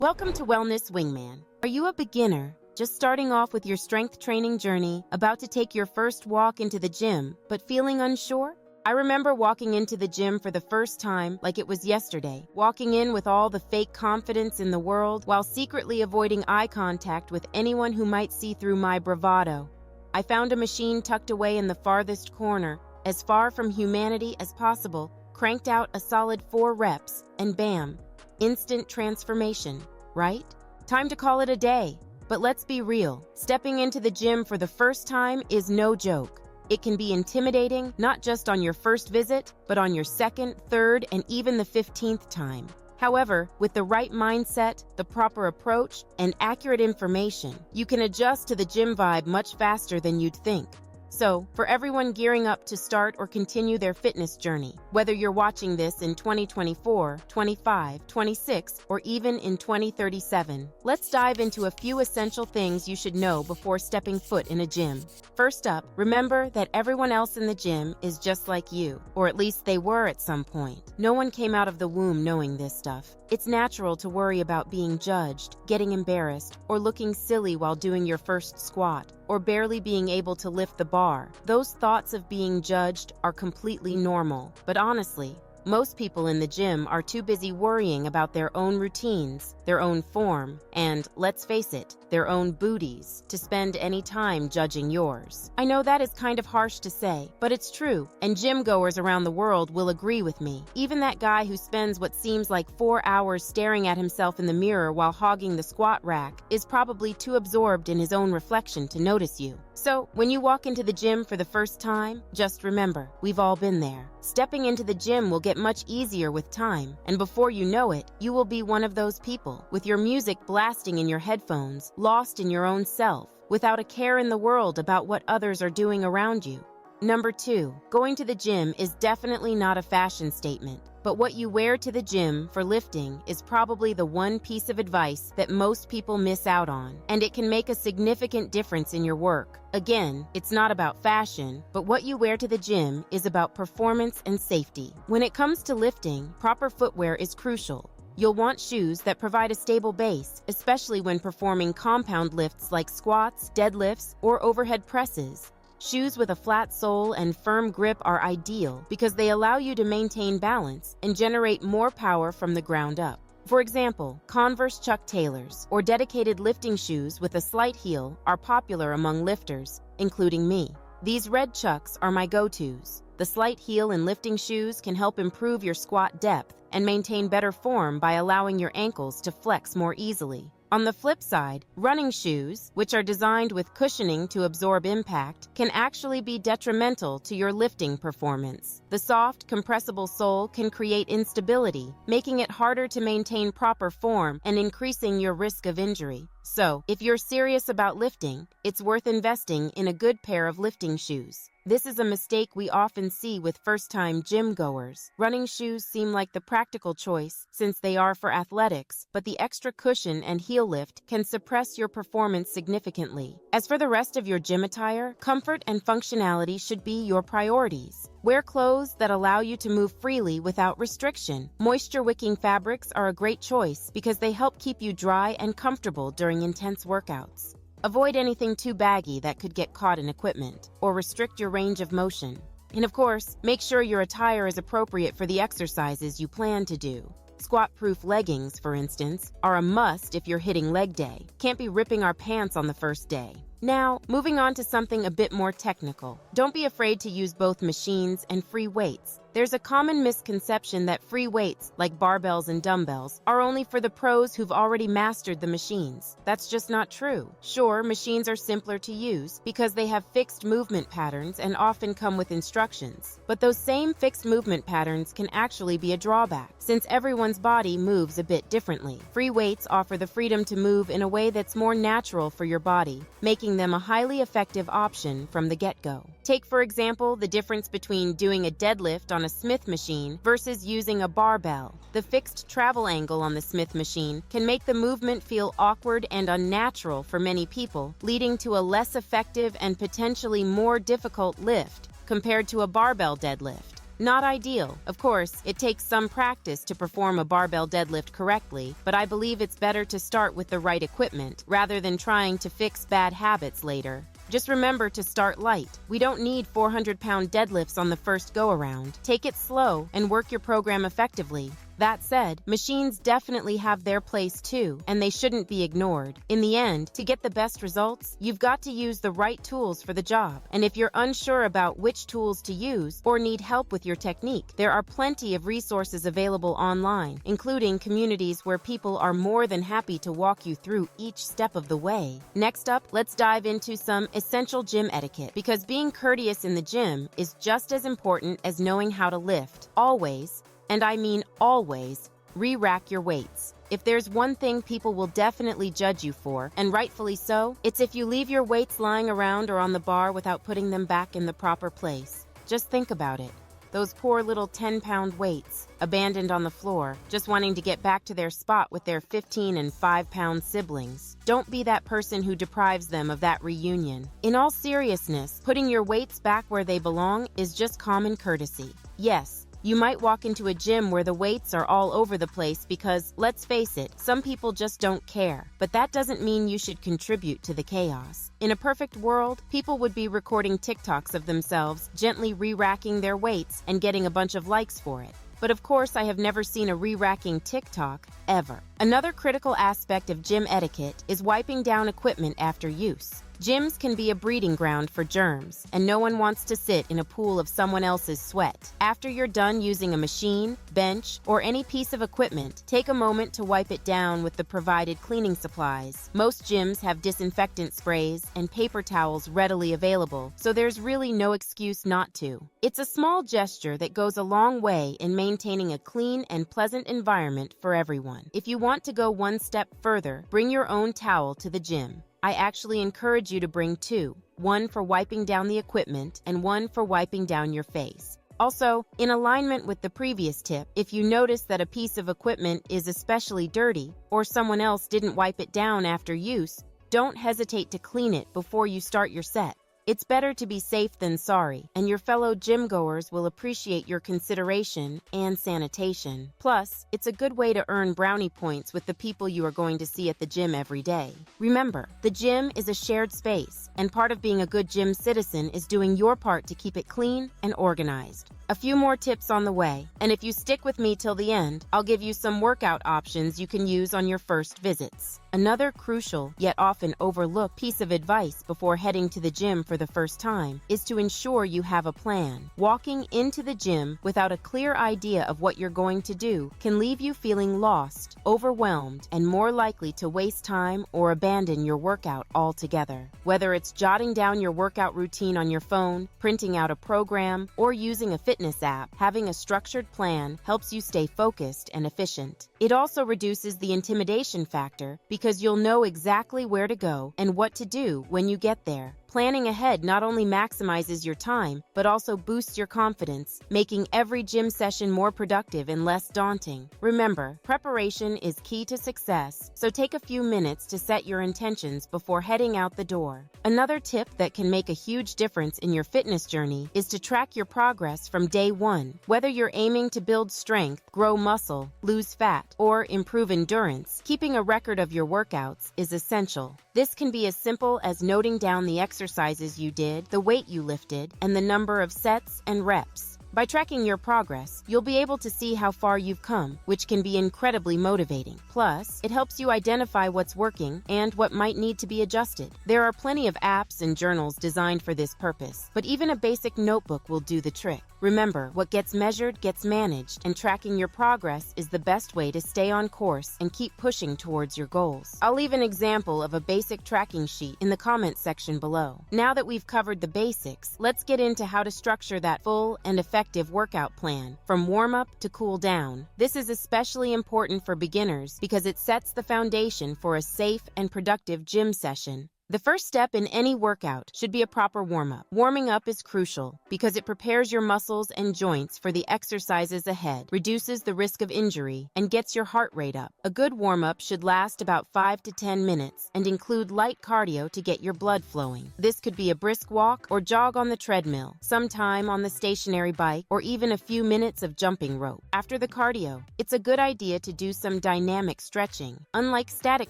Welcome to Wellness Wingman. Are you a beginner, just starting off with your strength training journey, about to take your first walk into the gym, but feeling unsure? I remember walking into the gym for the first time like it was yesterday, walking in with all the fake confidence in the world while secretly avoiding eye contact with anyone who might see through my bravado. I found a machine tucked away in the farthest corner, as far from humanity as possible, cranked out a solid 4 reps, and bam, instant transformation, right? Time to call it a day. But let's be real, stepping into the gym for the first time is no joke. It can be intimidating, not just on your first visit, but on your second, third, and even the 15th time. However, with the right mindset, the proper approach, and accurate information, you can adjust to the gym vibe much faster than you'd think. So, for everyone gearing up to start or continue their fitness journey, whether you're watching this in 2024, 25, 26, or even in 2037, let's dive into a few essential things you should know before stepping foot in a gym. First up, remember that everyone else in the gym is just like you, or at least they were at some point. No one came out of the womb knowing this stuff. It's natural to worry about being judged, getting embarrassed, or looking silly while doing your first squat, or barely being able to lift the bar. Those thoughts of being judged are completely normal, but honestly, most people in the gym are too busy worrying about their own routines, their own form, and, let's face it, their own booties, to spend any time judging yours. I know that is kind of harsh to say, but it's true, and gym goers around the world will agree with me. Even that guy who spends what seems like 4 hours staring at himself in the mirror while hogging the squat rack is probably too absorbed in his own reflection to notice you. So, when you walk into the gym for the first time, just remember, we've all been there. Stepping into the gym will get much easier with time, and before you know it, you will be one of those people, with your music blasting in your headphones, lost in your own self, without a care in the world about what others are doing around you. Number 2, going to the gym is definitely not a fashion statement, but what you wear to the gym for lifting is probably the one piece of advice that most people miss out on, and it can make a significant difference in your work. Again, it's not about fashion, but what you wear to the gym is about performance and safety. When it comes to lifting, proper footwear is crucial. You'll want shoes that provide a stable base, especially when performing compound lifts like squats, deadlifts, or overhead presses. Shoes with a flat sole and firm grip are ideal because they allow you to maintain balance and generate more power from the ground up. For example, Converse Chuck Taylors or dedicated lifting shoes with a slight heel are popular among lifters, including me. These red Chucks are my go-tos. The slight heel in lifting shoes can help improve your squat depth and maintain better form by allowing your ankles to flex more easily. On the flip side, running shoes, which are designed with cushioning to absorb impact, can actually be detrimental to your lifting performance. The soft, compressible sole can create instability, making it harder to maintain proper form and increasing your risk of injury. So, if you're serious about lifting, it's worth investing in a good pair of lifting shoes. This is a mistake we often see with first-time gym goers. Running shoes seem like the practical choice since they are for athletics, but the extra cushion and heel lift can suppress your performance significantly. As for the rest of your gym attire, comfort and functionality should be your priorities. Wear clothes that allow you to move freely without restriction. Moisture-wicking fabrics are a great choice because they help keep you dry and comfortable during intense workouts. Avoid anything too baggy that could get caught in equipment or restrict your range of motion. And of course, make sure your attire is appropriate for the exercises you plan to do. Squat-proof leggings, for instance, are a must if you're hitting leg day. Can't be ripping our pants on the first day. Now, moving on to something a bit more technical. Don't be afraid to use both machines and free weights. There's a common misconception that free weights, like barbells and dumbbells, are only for the pros who've already mastered the machines. That's just not true. Sure, machines are simpler to use because they have fixed movement patterns and often come with instructions. But those same fixed movement patterns can actually be a drawback, since everyone's body moves a bit differently. Free weights offer the freedom to move in a way that's more natural for your body, making them a highly effective option from the get-go. Take, for example, the difference between doing a deadlift on a Smith machine versus using a barbell. The fixed travel angle on the Smith machine can make the movement feel awkward and unnatural for many people, leading to a less effective and potentially more difficult lift compared to a barbell deadlift. Not ideal. Of course, it takes some practice to perform a barbell deadlift correctly, but I believe it's better to start with the right equipment rather than trying to fix bad habits later. Just remember to start light. We don't need 400-pound deadlifts on the first go-around. Take it slow and work your program effectively. That said, machines definitely have their place too, and they shouldn't be ignored. In the end, to get the best results, you've got to use the right tools for the job. And if you're unsure about which tools to use or need help with your technique, there are plenty of resources available online, including communities where people are more than happy to walk you through each step of the way. Next up, let's dive into some essential gym etiquette, because being courteous in the gym is just as important as knowing how to lift. Always, and I mean always, re-rack your weights. If there's one thing people will definitely judge you for, and rightfully so, it's if you leave your weights lying around or on the bar without putting them back in the proper place. Just think about it. Those poor little 10-pound weights, abandoned on the floor, just wanting to get back to their spot with their 15 and 5-pound siblings. Don't be that person who deprives them of that reunion. In all seriousness, putting your weights back where they belong is just common courtesy. Yes, you might walk into a gym where the weights are all over the place because, let's face it, some people just don't care. But that doesn't mean you should contribute to the chaos. In a perfect world, people would be recording TikToks of themselves gently re-racking their weights and getting a bunch of likes for it. But of course, I have never seen a re-racking TikTok, ever. Another critical aspect of gym etiquette is wiping down equipment after use. Gyms can be a breeding ground for germs, and no one wants to sit in a pool of someone else's sweat. After you're done using a machine, bench, or any piece of equipment, take a moment to wipe it down with the provided cleaning supplies. Most gyms have disinfectant sprays and paper towels readily available, so there's really no excuse not to. It's a small gesture that goes a long way in maintaining a clean and pleasant environment for everyone. If you want to go one step further, bring your own towel to the gym. I actually encourage you to bring two, one for wiping down the equipment and one for wiping down your face. Also, in alignment with the previous tip, if you notice that a piece of equipment is especially dirty or someone else didn't wipe it down after use, don't hesitate to clean it before you start your set. It's better to be safe than sorry, and your fellow gym-goers will appreciate your consideration and sanitation. Plus, it's a good way to earn brownie points with the people you are going to see at the gym every day. Remember, the gym is a shared space, and part of being a good gym citizen is doing your part to keep it clean and organized. A few more tips on the way, and if you stick with me till the end, I'll give you some workout options you can use on your first visits. Another crucial, yet often overlooked piece of advice before heading to the gym for the first time is to ensure you have a plan. Walking into the gym without a clear idea of what you're going to do can leave you feeling lost, overwhelmed, and more likely to waste time or abandon your workout altogether. Whether it's jotting down your workout routine on your phone, printing out a program, or using a fitness app, having a structured plan helps you stay focused and efficient. It also reduces the intimidation factor because you'll know exactly where to go and what to do when you get there. Planning ahead not only maximizes your time, but also boosts your confidence, making every gym session more productive and less daunting. Remember, preparation is key to success, so take a few minutes to set your intentions before heading out the door. Another tip that can make a huge difference in your fitness journey is to track your progress from day one. Whether you're aiming to build strength, grow muscle, lose fat, or improve endurance, keeping a record of your workouts is essential. This can be as simple as noting down the exercises you did, the weight you lifted, and the number of sets and reps. By tracking your progress, you'll be able to see how far you've come, which can be incredibly motivating. Plus, it helps you identify what's working and what might need to be adjusted. There are plenty of apps and journals designed for this purpose, but even a basic notebook will do the trick. Remember, what gets measured gets managed, and tracking your progress is the best way to stay on course and keep pushing towards your goals. I'll leave an example of a basic tracking sheet in the comments section below. Now that we've covered the basics, let's get into how to structure that full and effective workout plan, from warm-up to cool down. This is especially important for beginners because it sets the foundation for a safe and productive gym session. The first step in any workout should be a proper warm-up. Warming up is crucial because it prepares your muscles and joints for the exercises ahead, reduces the risk of injury, and gets your heart rate up. A good warm-up should last about 5 to 10 minutes and include light cardio to get your blood flowing. This could be a brisk walk or jog on the treadmill, some time on the stationary bike, or even a few minutes of jumping rope. After the cardio, it's a good idea to do some dynamic stretching. Unlike static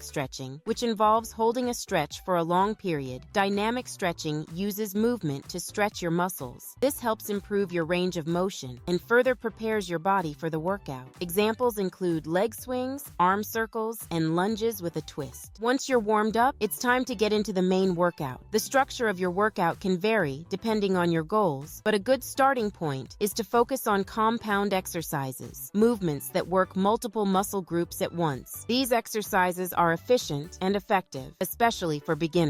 stretching, which involves holding a stretch for a long period, dynamic stretching uses movement to stretch your muscles. This helps improve your range of motion and further prepares your body for the workout. Examples include leg swings, arm circles, and lunges with a twist. Once you're warmed up, it's time to get into the main workout. The structure of your workout can vary depending on your goals, but a good starting point is to focus on compound exercises, movements that work multiple muscle groups at once. These exercises are efficient and effective, especially for beginners.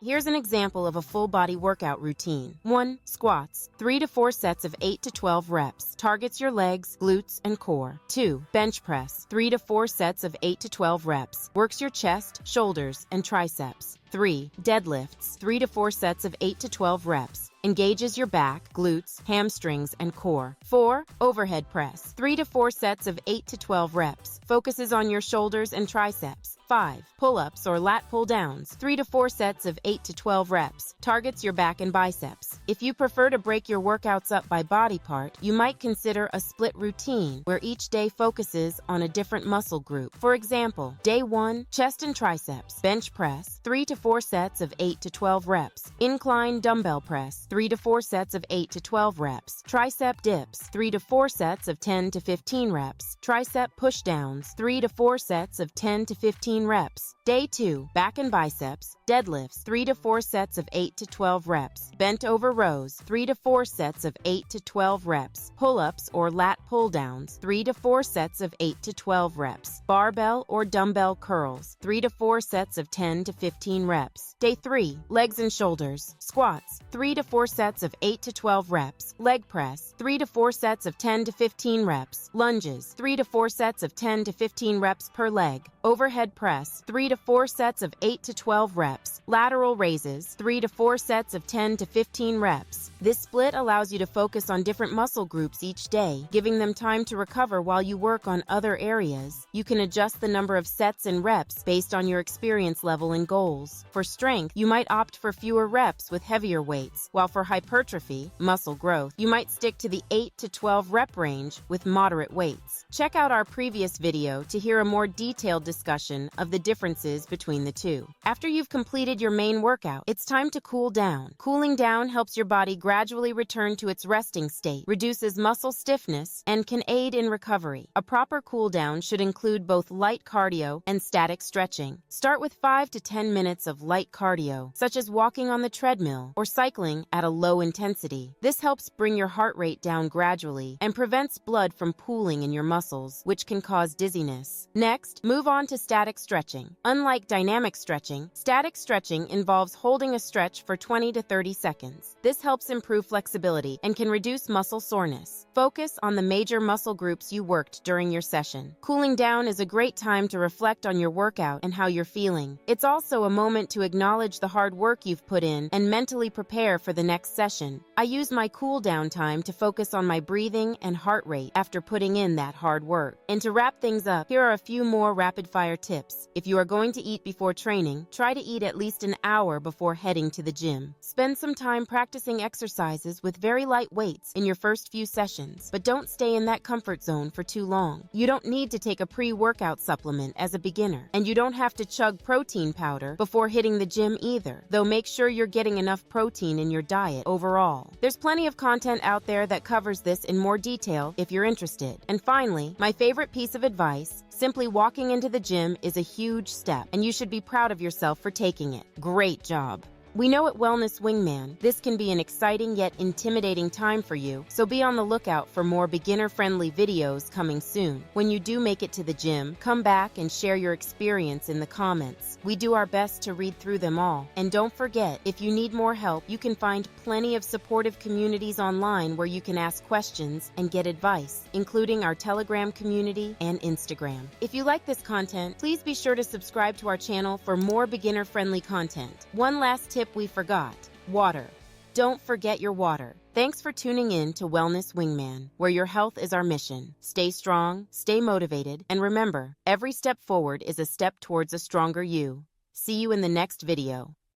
Here's an example of a full-body workout routine. 1. Squats, 3 to 4 sets of 8 to 12 reps. Targets your legs, glutes, and core. 2. Bench press, 3 to 4 sets of 8 to 12 reps. Works your chest, shoulders, and triceps. 3. Deadlifts, 3 to 4 sets of 8 to 12 reps. Engages your back, glutes, hamstrings, and core. 4. Overhead press, 3 to 4 sets of 8 to 12 reps. Focuses on your shoulders and triceps. 5. Pull-ups or lat pull-downs, 3 to 4 sets of 8 to 12 reps. Targets your back and biceps. If you prefer to break your workouts up by body part, you might consider a split routine where each day focuses on a different muscle group. For example, day 1, chest and triceps. Bench press, 3 to 4 sets of 8 to 12 reps. Incline dumbbell press, 3 to 4 sets of 8 to 12 reps. Tricep dips, 3 to 4 sets of 10 to 15 reps. Tricep pushdowns, 3 to 4 sets of 10 to 15 reps. Day 2, back and biceps, deadlifts, 3 to 4 sets of 8 to 12 reps. Bent over rows, 3 to 4 sets of 8 to 12 reps. Pull-ups or lat pull-downs, 3 to 4 sets of 8 to 12 reps. Barbell or dumbbell curls, 3 to 4 sets of 10 to 15 reps. Day 3, legs and shoulders, squats, 3 to 4 sets of 8 to 12 reps. Leg press, 3 to 4 sets of 10 to 15 reps. Lunges, 3 to 4 sets of 10 to 15 reps per leg. Overhead press, 3 to 4 sets of 8 to 12 reps. Lateral raises, 3 to 4 sets of 10 to 15 reps. This split allows you to focus on different muscle groups each day, giving them time to recover while you work on other areas. You can adjust the number of sets and reps based on your experience level and goals. For strength, you might opt for fewer reps with heavier weights, while for hypertrophy, muscle growth, you might stick to the 8 to 12 rep range with moderate weights. Check out our previous video to hear a more detailed discussion of the differences between the two. After you've completed your main workout, it's time to cool down. Cooling down helps your body gradually return to its resting state, reduces muscle stiffness, and can aid in recovery. A proper cool down should include both light cardio and static stretching. Start with 5 to 10 minutes of light cardio, such as walking on the treadmill or cycling at a low intensity. This helps bring your heart rate down gradually and prevents blood from pooling in your muscles, which can cause dizziness. Next, move on to static stretching. Unlike dynamic stretching, static stretching involves holding a stretch for 20 to 30 seconds. This helps improve flexibility and can reduce muscle soreness. Focus on the major muscle groups you worked during your session. Cooling down is a great time to reflect on your workout and how you're feeling. It's also a moment to acknowledge the hard work you've put in and mentally prepare for the next session. I use my cool down time to focus on my breathing and heart rate after putting in that hard work. And to wrap things up, here are a few more rapid-fire tips. If you are going to eat before training, try to eat at least an hour before heading to the gym. Spend some time practicing exercises with very light weights in your first few sessions, but don't stay in that comfort zone for too long. You don't need to take a pre-workout supplement as a beginner, and you don't have to chug protein powder before hitting the gym either, though make sure you're getting enough protein in your diet overall. There's plenty of content out there that covers this in more detail if you're interested. And finally, my favorite piece of advice: simply walking into the gym is a huge step, and you should be proud of yourself for taking it. Great job! We know at Wellness Wingman, this can be an exciting yet intimidating time for you, so be on the lookout for more beginner-friendly videos coming soon. When you do make it to the gym, come back and share your experience in the comments. We do our best to read through them all. And don't forget, if you need more help, you can find plenty of supportive communities online where you can ask questions and get advice, including our Telegram community and Instagram. If you like this content, please be sure to subscribe to our channel for more beginner-friendly content. One last tip we forgot: water. Don't forget your water. Thanks for tuning in to Wellness Wingman, where your health is our mission. Stay strong, stay motivated, and remember, every step forward is a step towards a stronger you. See you in the next video.